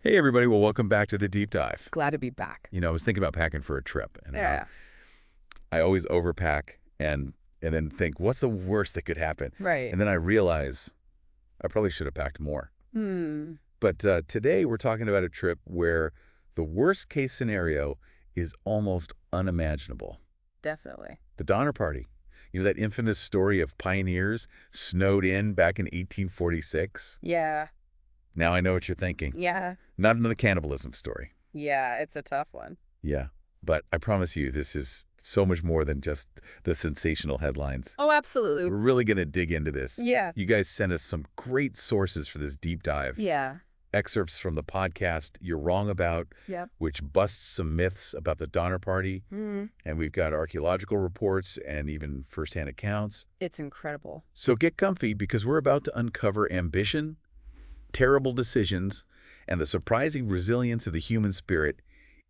Hey, everybody. Well, welcome back to the deep dive. Glad to be back. I was thinking about packing for a trip, and Yeah. I always overpack and then think, what's the worst that could happen? Right. And then I realize I probably should have packed more. Hmm. But today we're talking about a trip where the worst case scenario is almost unimaginable. Definitely. The Donner Party. That infamous story of pioneers snowed in back in 1846. Yeah. Now I know what you're thinking. Yeah. Not another cannibalism story. Yeah. It's a tough one. Yeah. But I promise you, this is so much more than just the sensational headlines. Oh, absolutely. We're really going to dig into this. Yeah. You guys sent us some great sources for this deep dive. Yeah. Excerpts from the podcast You're Wrong About, Yep. which busts some myths about the Donner Party. And we've got archaeological reports and even firsthand accounts. It's incredible. So get comfy because we're about to uncover ambition, terrible decisions, and the surprising resilience of the human spirit,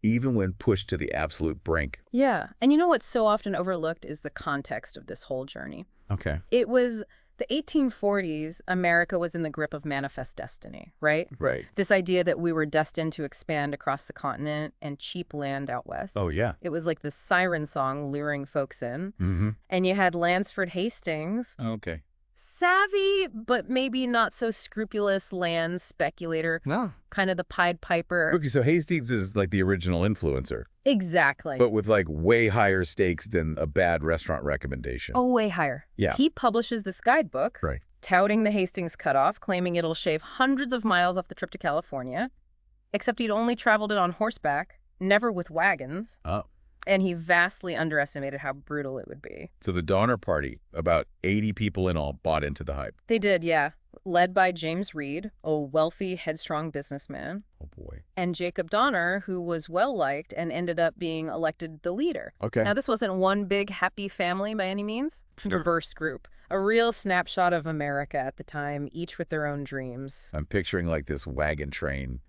even when pushed to the absolute brink. Yeah. And you know what's so often overlooked is the context of this whole journey. Okay. It was the 1840s. America was in the grip of manifest destiny, right? Right. This idea that we were destined to expand across the continent and cheap land out west. Oh, yeah. It was like the siren song luring folks in. Mm-hmm. And you had Lansford Hastings, Okay. savvy, but maybe not so scrupulous land speculator, No. kind of the Pied Piper. Okay, so Hastings is like the original influencer, Exactly. but with like way higher stakes than a bad restaurant recommendation. Oh, way higher. Yeah. He publishes this guidebook, Right. touting the Hastings cutoff, claiming it'll shave hundreds of miles off the trip to California, except he'd only traveled it on horseback, never with wagons, Oh. and he vastly underestimated how brutal it would be. So the Donner Party, about 80 people in all, bought into the hype. They did, yeah. Led by James Reed, a wealthy, headstrong businessman, Oh, boy. and Jacob Donner, who was well-liked and ended up being elected the leader. Okay. Now, this wasn't one big happy family by any means. It's a Sure. diverse group. A real snapshot of America at the time, each with their own dreams. I'm picturing like this wagon train,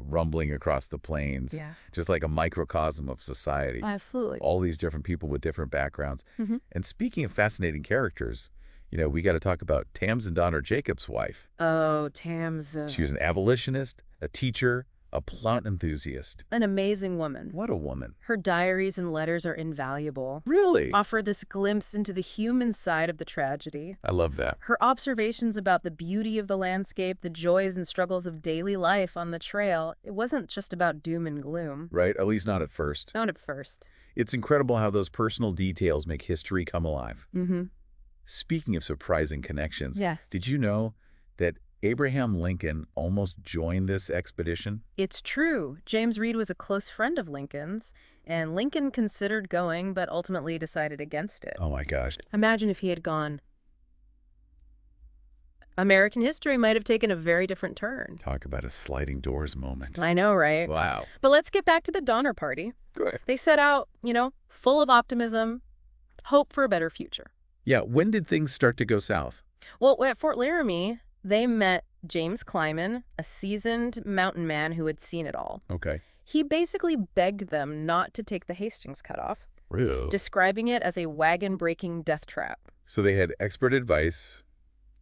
rumbling across the plains. Yeah. Just like a microcosm of society. Absolutely. All these different people with different backgrounds. Mhm. And speaking of fascinating characters, we got to talk about Tamsin Donner Jacobs' wife. Oh, Tamsin. She was an abolitionist, a teacher, a plot enthusiast. An amazing woman. What a woman. Her diaries and letters are invaluable. Really? Offer this glimpse into the human side of the tragedy. I love that. Her observations about the beauty of the landscape, the joys and struggles of daily life on the trail, it wasn't just about doom and gloom. Right? At least not at first. Not at first. It's incredible how those personal details make history come alive. Mm-hmm. Speaking of surprising connections, Yes. did you know that Abraham Lincoln almost joined this expedition? It's true. James Reed was a close friend of Lincoln's, and Lincoln considered going, but ultimately decided against it. Oh my gosh. Imagine if he had gone. American history might have taken a very different turn. Talk about a sliding doors moment. I know, right? Wow. But let's get back to the Donner Party. Go ahead. They set out, full of optimism, hope for a better future. Yeah, when did things start to go south? Well, at Fort Laramie, they met James Kleiman, a seasoned mountain man who had seen it all. Okay. He basically begged them not to take the Hastings cutoff, Real. describing it as a wagon-breaking death trap. So they had expert advice,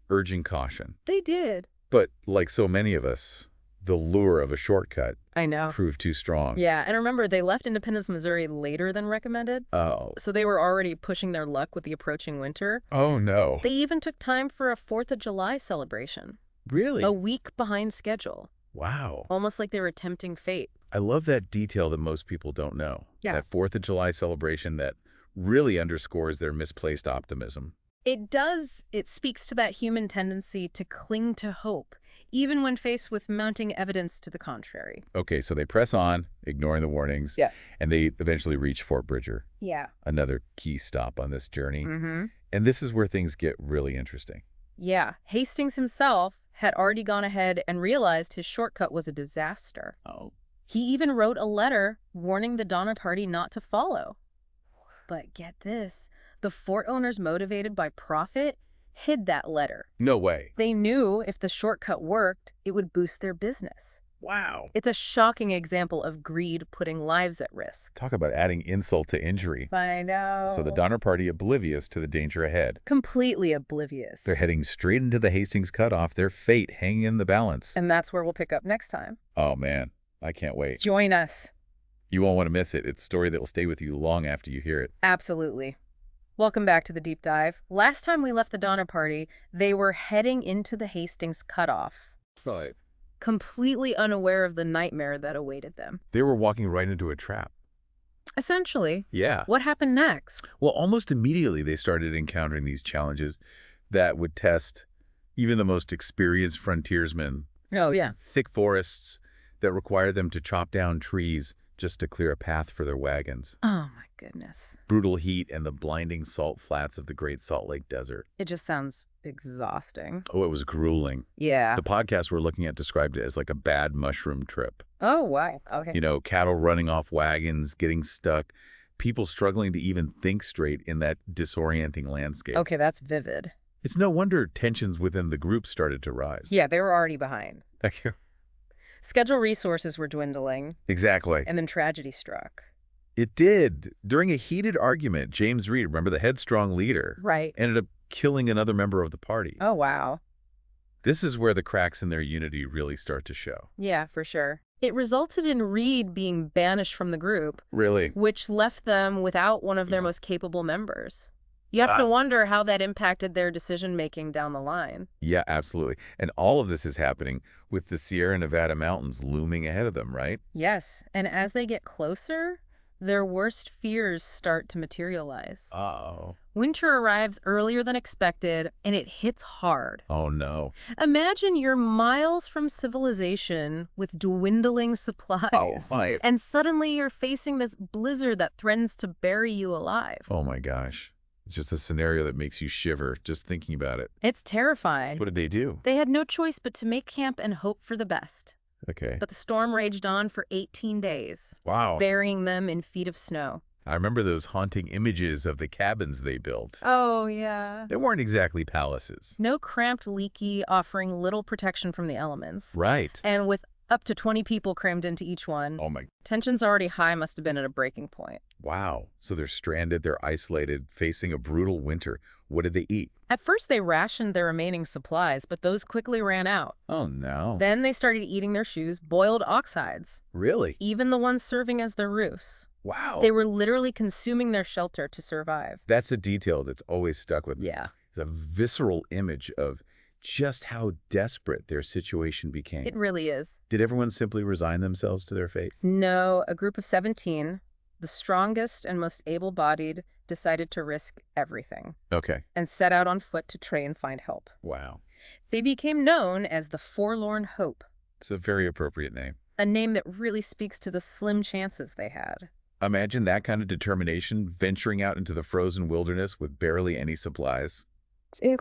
urging caution. They did. But like so many of us, the lure of a shortcut I know. proved too strong. Yeah, and remember, they left Independence, Missouri later than recommended, Oh. so they were already pushing their luck with the approaching winter. Oh, no. They even took time for a 4th of July celebration, Really? a week behind schedule, Wow. almost like they were tempting fate. I love that detail that most people don't know. Yeah. That 4th of July celebration that really underscores their misplaced optimism. It does. It speaks to that human tendency to cling to hope, even when faced with mounting evidence to the contrary. Okay, so they press on, ignoring the warnings, Yeah. and they eventually reach Fort Bridger, Yeah. another key stop on this journey. Mm-hmm. And this is where things get really interesting. Yeah. Hastings himself had already gone ahead and realized his shortcut was a disaster. Oh. He even wrote a letter warning the Donner Party not to follow. But get this, the fort owners, motivated by profit, hid that letter. No way. They knew if the shortcut worked, it would boost their business. Wow. It's a shocking example of greed putting lives at risk. Talk about adding insult to injury. I know. So the Donner Party oblivious to the danger ahead. Completely oblivious. They're heading straight into the Hastings cutoff, their fate hanging in the balance. And that's where we'll pick up next time. Oh, man. I can't wait. Join us. You won't want to miss it. It's a story that will stay with you long after you hear it. Absolutely. Welcome back to the deep dive. Last time we left the Donner Party, they were heading into the Hastings cutoff. Right. Completely unaware of the nightmare that awaited them. They were walking right into a trap. Essentially. Yeah. What happened next? Well, almost immediately they started encountering these challenges that would test even the most experienced frontiersmen. Oh, yeah. Thick forests that required them to chop down trees just to clear a path for their wagons. Oh, my goodness. Brutal heat and the blinding salt flats of the Great Salt Lake Desert. It just sounds exhausting. Oh, it was grueling. Yeah. The podcast we're looking at described it as like a bad mushroom trip. Oh, wow. Okay. You know, cattle running off wagons, getting stuck, people struggling to even think straight in that disorienting landscape. Okay, that's vivid. It's no wonder tensions within the group started to rise. Yeah, they were already behind. Thank you. Schedule resources were dwindling, Exactly. and then tragedy struck. It did. During a heated argument, James Reed, remember the headstrong leader, Right. ended up killing another member of the party. Oh, wow. This is where the cracks in their unity really start to show. Yeah, for sure. It resulted in Reed being banished from the group, Really? which left them without one of their most capable members. You have to wonder how that impacted their decision-making down the line. Yeah, absolutely. And all of this is happening with the Sierra Nevada mountains looming ahead of them, right? Yes, and as they get closer, their worst fears start to materialize. Uh-oh. Winter arrives earlier than expected, and it hits hard. Oh, no. Imagine you're miles from civilization with dwindling supplies. Oh, my. And suddenly you're facing this blizzard that threatens to bury you alive. Oh, my gosh. It's just a scenario that makes you shiver just thinking about it. It's terrifying. What did they do? They had no choice but to make camp and hope for the best. Okay. But the storm raged on for 18 days, Wow. burying them in feet of snow. I remember those haunting images of the cabins they built. Oh, yeah. They weren't exactly palaces. No cramped, leaky, offering little protection from the elements. Right. And with up to 20 people crammed into each one, Oh, my. tensions already high must have been at a breaking point. Wow. So they're stranded, they're isolated, facing a brutal winter. What did they eat? At first, they rationed their remaining supplies, but those quickly ran out. Oh, no. Then they started eating their shoes, boiled ox hides, Really? even the ones serving as their roofs. Wow. They were literally consuming their shelter to survive. That's a detail that's always stuck with me. Yeah. It's a visceral image of just how desperate their situation became. It really is. Did everyone simply resign themselves to their fate? No, a group of 17, the strongest and most able-bodied, decided to risk everything Okay. and set out on foot to try and find help. Wow. They became known as the Forlorn Hope, It's a very appropriate name. a name that really speaks to the slim chances they had. Imagine that kind of determination, venturing out into the frozen wilderness with barely any supplies,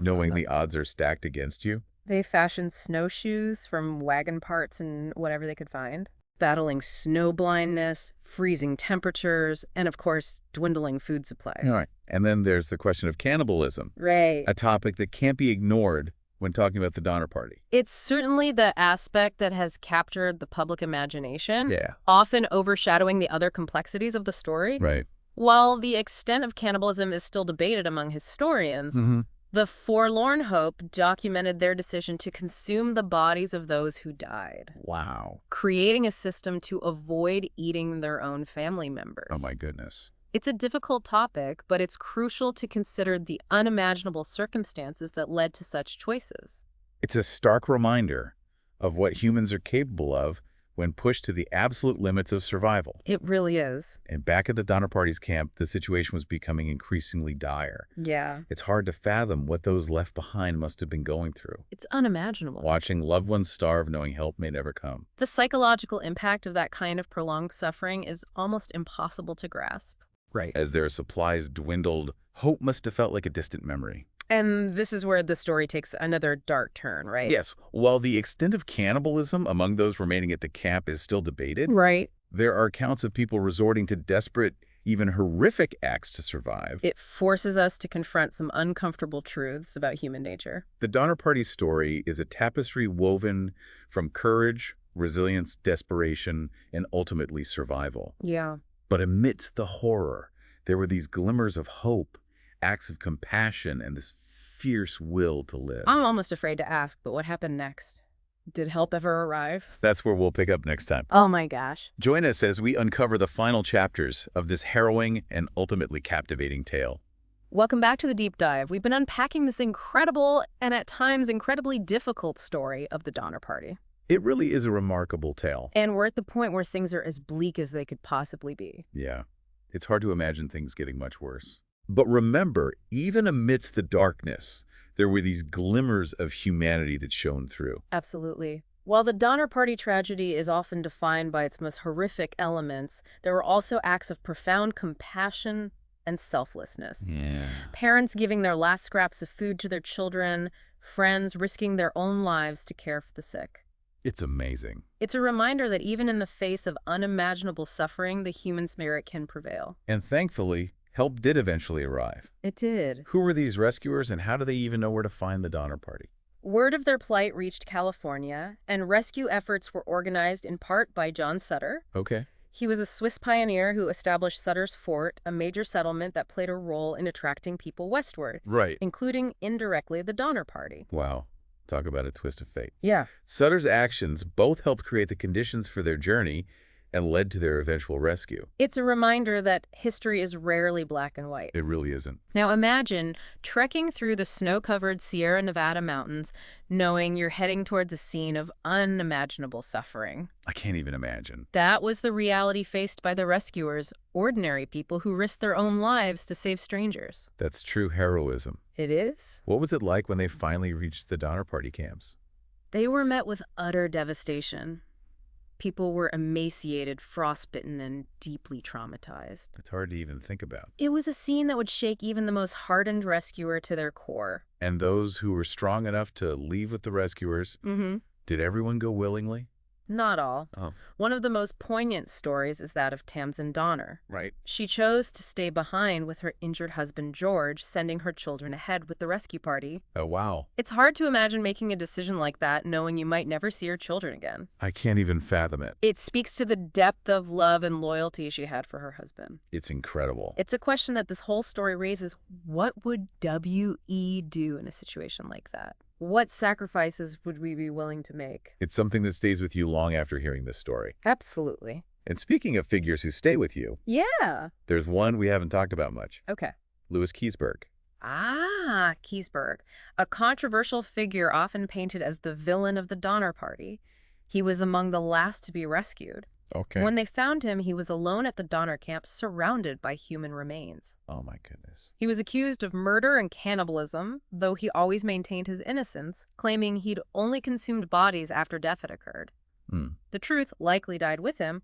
knowing the odds are stacked against you. They fashioned snowshoes from wagon parts and whatever they could find, battling snow blindness, freezing temperatures, and of course, dwindling food supplies. All right. And then there's the question of cannibalism, Right. a topic that can't be ignored when talking about the Donner Party. It's certainly the aspect that has captured the public imagination, Yeah. often overshadowing the other complexities of the story. Right. While the extent of cannibalism is still debated among historians, Mm-hmm. the Forlorn Hope documented their decision to consume the bodies of those who died, Wow. creating a system to avoid eating their own family members. Oh, my goodness. It's a difficult topic, but it's crucial to consider the unimaginable circumstances that led to such choices. It's a stark reminder of what humans are capable of when pushed to the absolute limits of survival. It really is. And back at the Donner Party's camp, the situation was becoming increasingly dire. Yeah. It's hard to fathom what those left behind must have been going through. It's unimaginable. Watching loved ones starve, knowing help may never come. The psychological impact of that kind of prolonged suffering is almost impossible to grasp. Right. As their supplies dwindled, hope must have felt like a distant memory. And this is where the story takes another dark turn, right? Yes, while the extent of cannibalism among those remaining at the camp is still debated, Right. there are accounts of people resorting to desperate, even horrific acts to survive. It forces us to confront some uncomfortable truths about human nature. The Donner Party story is a tapestry woven from courage, Resilience, desperation, and ultimately survival. Yeah. But amidst the horror, there were these glimmers of hope, acts of compassion, and this fierce will to live. I'm almost afraid to ask, but what happened next? Did help ever arrive? That's where we'll pick up next time. Oh my gosh. Join us as we uncover the final chapters of this harrowing and ultimately captivating tale. Welcome back to the Deep Dive. We've been unpacking this incredible and at times incredibly difficult story of the Donner Party. It really is a remarkable tale. And we're at the point where things are as bleak as they could possibly be. Yeah, it's hard to imagine things getting much worse. But remember, even amidst the darkness, there were these glimmers of humanity that shone through. Absolutely. While the Donner Party tragedy is often defined by its most horrific elements, there were also acts of profound compassion and selflessness. Yeah. Parents giving their last scraps of food to their children, friends risking their own lives to care for the sick. It's amazing. It's a reminder that even in the face of unimaginable suffering, the human spirit can prevail. And thankfully, help did eventually arrive. It did. Who were these rescuers and how do they even know where to find the Donner Party? Word of their plight reached California, and rescue efforts were organized in part by John Sutter. Okay. He was a Swiss pioneer who established Sutter's Fort, a major settlement that played a role in attracting people westward, Right. including indirectly the Donner Party. Wow. Talk about a twist of fate. Yeah. Sutter's actions both helped create the conditions for their journey and led to their eventual rescue. It's a reminder that history is rarely black and white. It really isn't. Now imagine trekking through the snow-covered Sierra Nevada mountains, knowing you're heading towards a scene of unimaginable suffering. I can't even imagine. That was the reality faced by the rescuers, ordinary people who risked their own lives to save strangers. That's true heroism. It is? What was it like when they finally reached the Donner Party camps? They were met with utter devastation. People were emaciated, frostbitten, and deeply traumatized. It's hard to even think about. It was a scene that would shake even the most hardened rescuer to their core. And those who were strong enough to leave with the rescuers, did everyone go willingly? Not all. Oh. One of the most poignant stories is that of Tamsin Donner. Right. She chose to stay behind with her injured husband, George, sending her children ahead with the rescue party. Oh, wow. It's hard to imagine making a decision like that, knowing you might never see your children again. I can't even fathom it. It speaks to the depth of love and loyalty she had for her husband. It's incredible. It's a question that this whole story raises. What would W.E. do in a situation like that? What sacrifices would we be willing to make? It's something that stays with you long after hearing this story. Absolutely. And speaking of figures who stay with you, Yeah. there's one we haven't talked about much. Okay. Louis Keseberg. Ah, Keseberg, a controversial figure often painted as the villain of the Donner Party. He was among the last to be rescued. Okay. When they found him, he was alone at the Donner camp, surrounded by human remains. Oh, my goodness. He was accused of murder and cannibalism, though he always maintained his innocence, claiming he'd only consumed bodies after death had occurred. The truth likely died with him,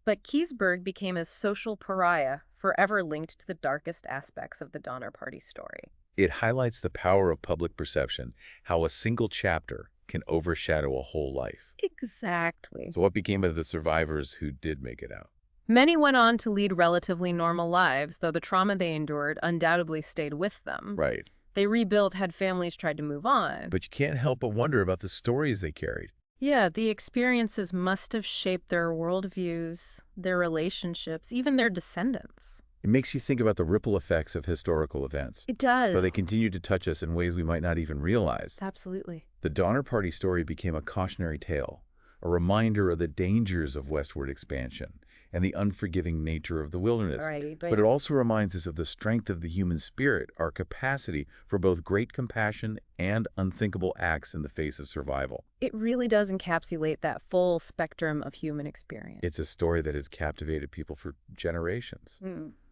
but Keseberg became a social pariah, forever linked to the darkest aspects of the Donner Party story. It highlights the power of public perception, how a single chapter can overshadow a whole life. Exactly. So what became of the survivors who did make it out? Many went on to lead relatively normal lives, though the trauma they endured undoubtedly stayed with them. Right. They rebuilt had families tried to move on. But you can't help but wonder about the stories they carried. Yeah, the experiences must have shaped their worldviews, their relationships, even their descendants. It makes you think about the ripple effects of historical events. It does. Though they continue to touch us in ways we might not even realize. Absolutely. The Donner Party story became a cautionary tale, a reminder of the dangers of westward expansion and the unforgiving nature of the wilderness. Right. But it also reminds us of the strength of the human spirit, our capacity for both great compassion and unthinkable acts in the face of survival. It really does encapsulate that full spectrum of human experience. It's a story that has captivated people for generations.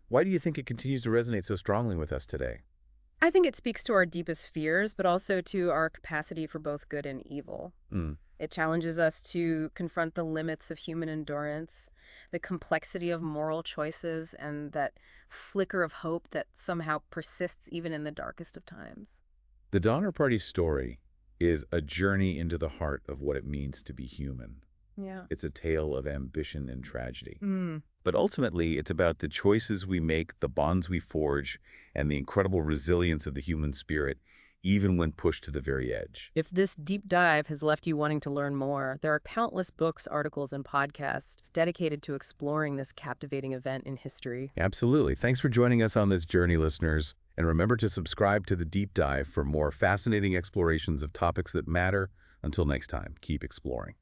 Why do you think it continues to resonate so strongly with us today? I think it speaks to our deepest fears, but also to our capacity for both good and evil. It challenges us to confront the limits of human endurance, the complexity of moral choices, and that flicker of hope that somehow persists even in the darkest of times. The Donner Party story is a journey into the heart of what it means to be human. Yeah. It's a tale of ambition and tragedy. But ultimately, it's about the choices we make, the bonds we forge, and the incredible resilience of the human spirit, even when pushed to the very edge. If this deep dive has left you wanting to learn more, there are countless books, articles, and podcasts dedicated to exploring this captivating event in history. Absolutely. Thanks for joining us on this journey, listeners. And remember to subscribe to The Deep Dive for more fascinating explorations of topics that matter. Until next time, keep exploring.